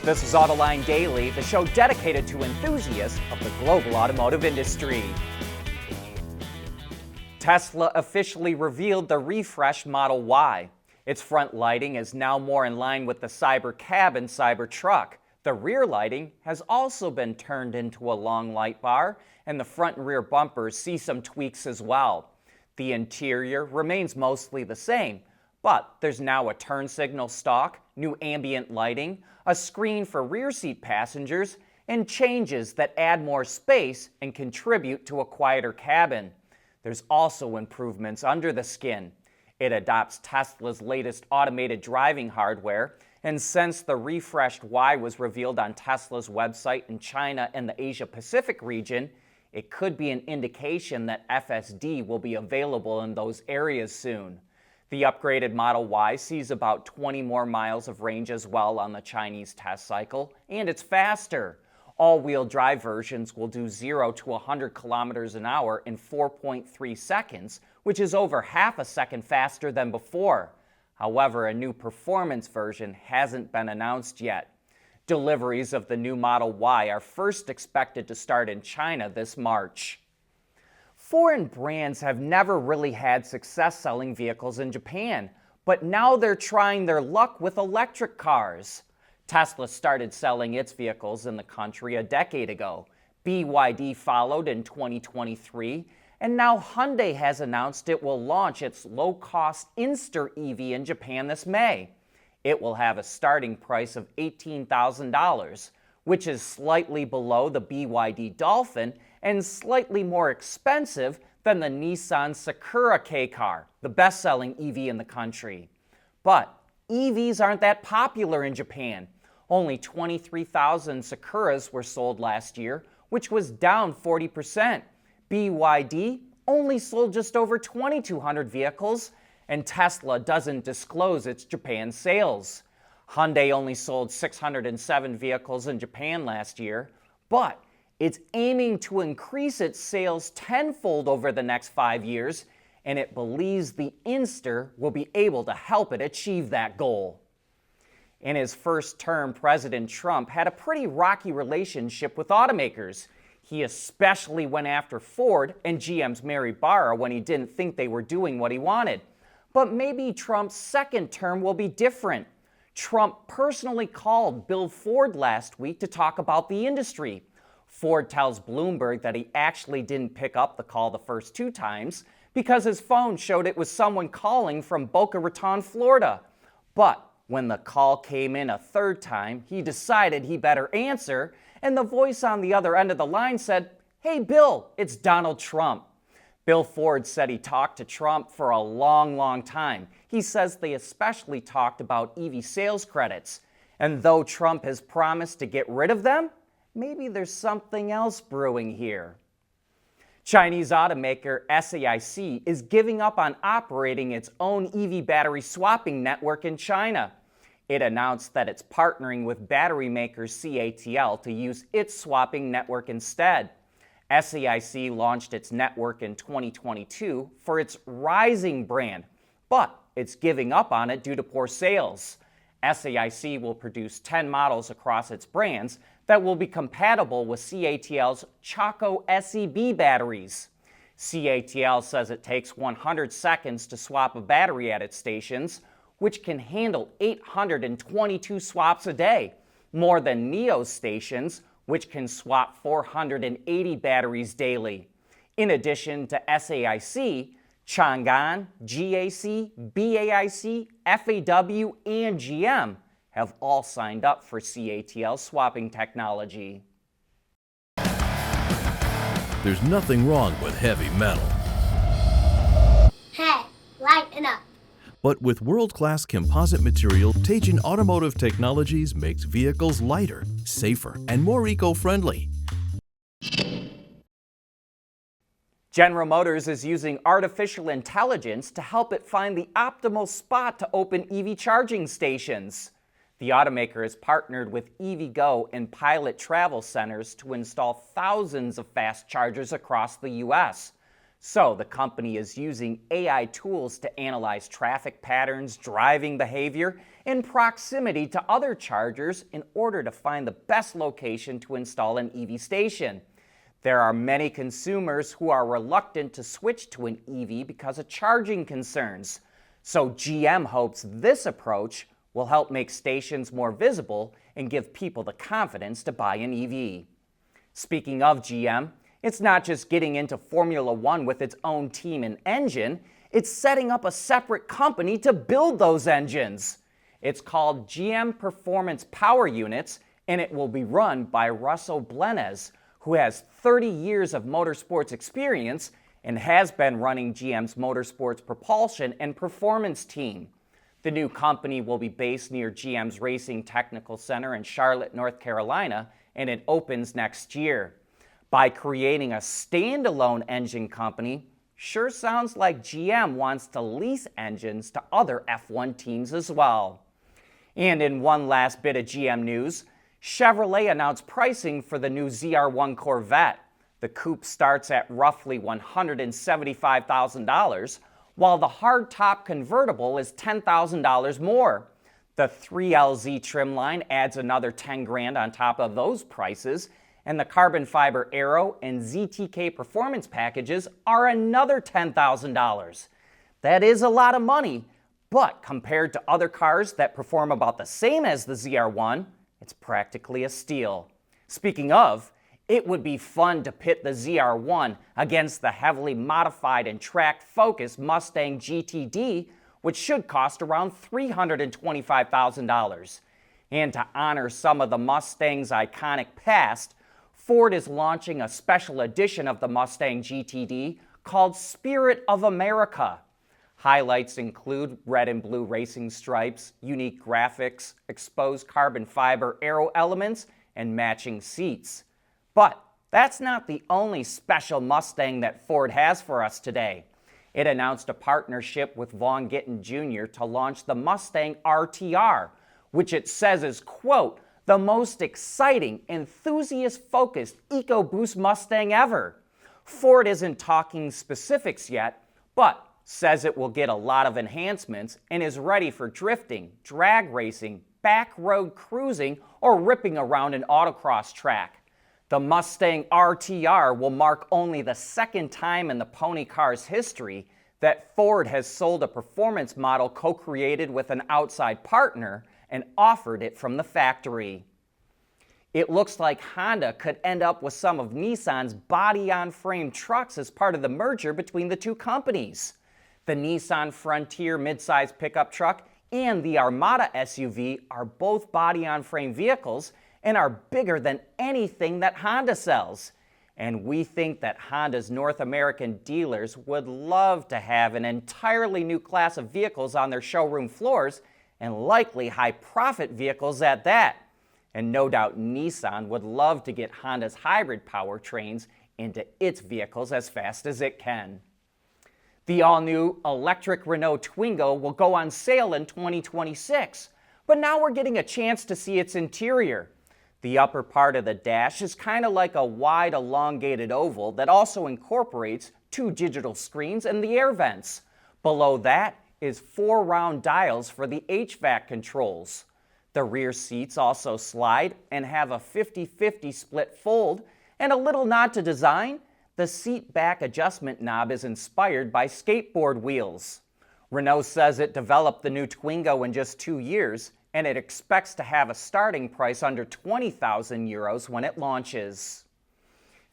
This is Autoline Daily, the show dedicated to enthusiasts of the global automotive industry. Tesla officially revealed the refreshed Model Y. Its front lighting is now more in line with the Cybercab and Cybertruck. The rear lighting has also been turned into a long light bar, and the front and rear bumpers see some tweaks as well. The interior remains mostly the same, but there's now a turn signal stalk, new ambient lighting, a screen for rear seat passengers, and changes that add more space and contribute to a quieter cabin. There's also improvements under the skin. It adopts Tesla's latest automated driving hardware, and since the refreshed Y was revealed on Tesla's website in China and the Asia-Pacific region, it could be an indication that FSD will be available in those areas soon. The upgraded Model Y sees about 20 more miles of range as well on the Chinese test cycle, and it's faster. All-wheel drive versions will do 0 to 100 kilometers an hour in 4.3 seconds, which is over half a second faster than before. However, a new performance version hasn't been announced yet. Deliveries of the new Model Y are first expected to start in China this March. Foreign brands have never really had success selling vehicles in Japan, but now they're trying their luck with electric cars. Tesla started selling its vehicles in the country a decade ago. BYD followed in 2023, and now Hyundai has announced it will launch its low-cost Inster EV in Japan this May. It will have a starting price of $18,000, which is slightly below the BYD Dolphin and slightly more expensive than the Nissan Sakura K car, the best-selling EV in the country. But EVs aren't that popular in Japan. Only 23,000 Sakuras were sold last year, which was down 40%. BYD only sold just over 2,200 vehicles, and Tesla doesn't disclose its Japan sales. Hyundai only sold 607 vehicles in Japan last year, but it's aiming to increase its sales tenfold over the next 5 years, and it believes the Inster will be able to help it achieve that goal. In his first term, President Trump had a pretty rocky relationship with automakers. He especially went after Ford and GM's Mary Barra when he didn't think they were doing what he wanted. But maybe Trump's second term will be different. Trump personally called Bill Ford last week to talk about the industry. Ford tells Bloomberg that he actually didn't pick up the call the first 2 times because his phone showed it was someone calling from Boca Raton, Florida. But when the call came in a 3rd time, he decided he better answer, and the voice on the other end of the line said, "Hey Bill, it's Donald Trump." Bill Ford said he talked to Trump for a long time. He says they especially talked about EV sales credits. And though Trump has promised to get rid of them, maybe there's something else brewing here. Chinese automaker SAIC is giving up on operating its own EV battery swapping network in China. It announced that it's partnering with battery maker CATL to use its swapping network instead. SAIC launched its network in 2022 for its Rising brand, but it's giving up on it due to poor sales. SAIC will produce 10 models across its brands that will be compatible with CATL's Choco SEB batteries. CATL says it takes 100 seconds to swap a battery at its stations, which can handle 822 swaps a day, more than NIO's stations, which can swap 480 batteries daily. In addition to SAIC, Chang'an, GAC, BAIC, FAW, and GM have all signed up for CATL swapping technology. There's nothing wrong with heavy metal. Hey, lighten up. But with world-class composite material, Teijin Automotive Technologies makes vehicles lighter, safer, and more eco-friendly. General Motors is using artificial intelligence to help it find the optimal spot to open EV charging stations. The automaker has partnered with EVgo and Pilot Travel Centers to install thousands of fast chargers across the U.S. So the company is using AI tools to analyze traffic patterns, driving behavior, and proximity to other chargers in order to find the best location to install an EV station. There are many consumers who are reluctant to switch to an EV because of charging concerns. So GM hopes this approach will help make stations more visible and give people the confidence to buy an EV. Speaking of GM, it's not just getting into Formula One with its own team and engine, it's setting up a separate company to build those engines. It's called GM Performance Power Units, and it will be run by Russell Blanes, who has 30 years of motorsports experience and has been running GM's motorsports propulsion and performance team. The new company will be based near GM's Racing Technical Center in Charlotte, North Carolina, and it opens next year. By creating a standalone engine company, sure sounds like GM wants to lease engines to other F1 teams as well. And in one last bit of GM news, Chevrolet announced pricing for the new ZR1 Corvette. The coupe starts at roughly $175,000, while the hardtop convertible is $10,000 more. The 3LZ trim line adds another $10,000 on top of those prices, and the carbon fiber aero and ZTK performance packages are another $10,000. That is a lot of money, but compared to other cars that perform about the same as the ZR1, it's practically a steal. Speaking of, it would be fun to pit the ZR1 against the heavily modified and track-focused Mustang GTD, which should cost around $325,000. And to honor some of the Mustang's iconic past, Ford is launching a special edition of the Mustang GTD called Spirit of America. Highlights include red and blue racing stripes, unique graphics, exposed carbon fiber aero elements, and matching seats. But that's not the only special Mustang that Ford has for us today. It announced a partnership with Vaughn Gittin Jr. to launch the Mustang RTR, which it says is, quote, the most exciting, enthusiast-focused EcoBoost Mustang ever. Ford isn't talking specifics yet, but says it will get a lot of enhancements and is ready for drifting, drag racing, back road cruising, or ripping around an autocross track. The Mustang RTR will mark only the second time in the pony car's history that Ford has sold a performance model co-created with an outside partner and offered it from the factory. It looks like Honda could end up with some of Nissan's body-on-frame trucks as part of the merger between the two companies. The Nissan Frontier midsize pickup truck and the Armada SUV are both body-on-frame vehicles and are bigger than anything that Honda sells. And we think that Honda's North American dealers would love to have an entirely new class of vehicles on their showroom floors, and likely high-profit vehicles at that. And no doubt Nissan would love to get Honda's hybrid powertrains into its vehicles as fast as it can. The all-new electric Renault Twingo will go on sale in 2026, but now we're getting a chance to see its interior. The upper part of the dash is kind of like a wide elongated oval that also incorporates 2 digital screens and the air vents. Below that is 4 round dials for the HVAC controls. The rear seats also slide and have a 50-50 split fold, and a little nod to design, the seat back adjustment knob is inspired by skateboard wheels. Renault says it developed the new Twingo in just 2 years, and it expects to have a starting price under 20,000 euros when it launches.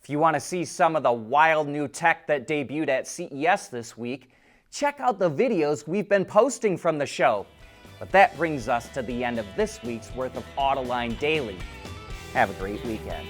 If you want to see some of the wild new tech that debuted at CES this week, check out the videos we've been posting from the show. But that brings us to the end of this week's worth of Autoline Daily. Have a great weekend.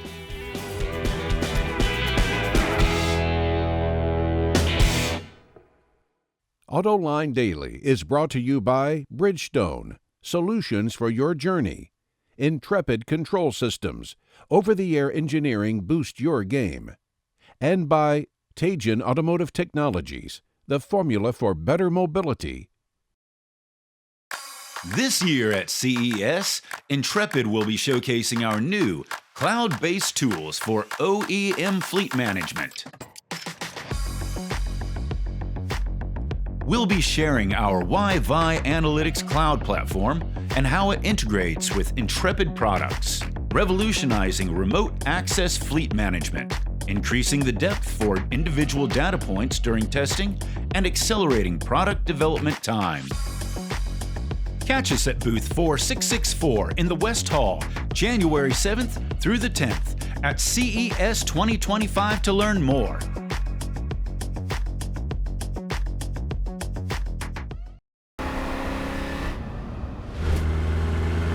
Autoline Daily is brought to you by Bridgestone, solutions for your journey. Intrepid Control Systems, over-the-air engineering boost your game. And by Teijin Automotive Technologies, the formula for better mobility. This year at CES, Intrepid will be showcasing our new cloud-based tools for OEM fleet management. We'll be sharing our Wi-Fi Analytics Cloud platform and how it integrates with Intrepid products, revolutionizing remote access fleet management, increasing the depth for individual data points during testing, and accelerating product development time. Catch us at booth 4664 in the West Hall, January 7th through the 10th at CES 2025 to learn more.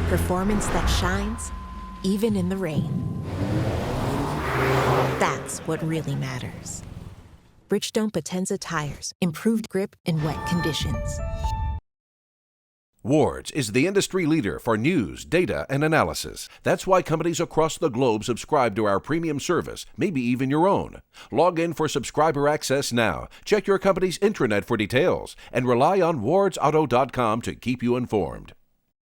Performance that shines, even in the rain. That's what really matters. Bridgestone Potenza tires, improved grip in wet conditions. Ward's is the industry leader for news, data, and analysis. That's why companies across the globe subscribe to our premium service, maybe even your own. Log in for subscriber access now. Check your company's intranet for details and rely on wardsauto.com to keep you informed.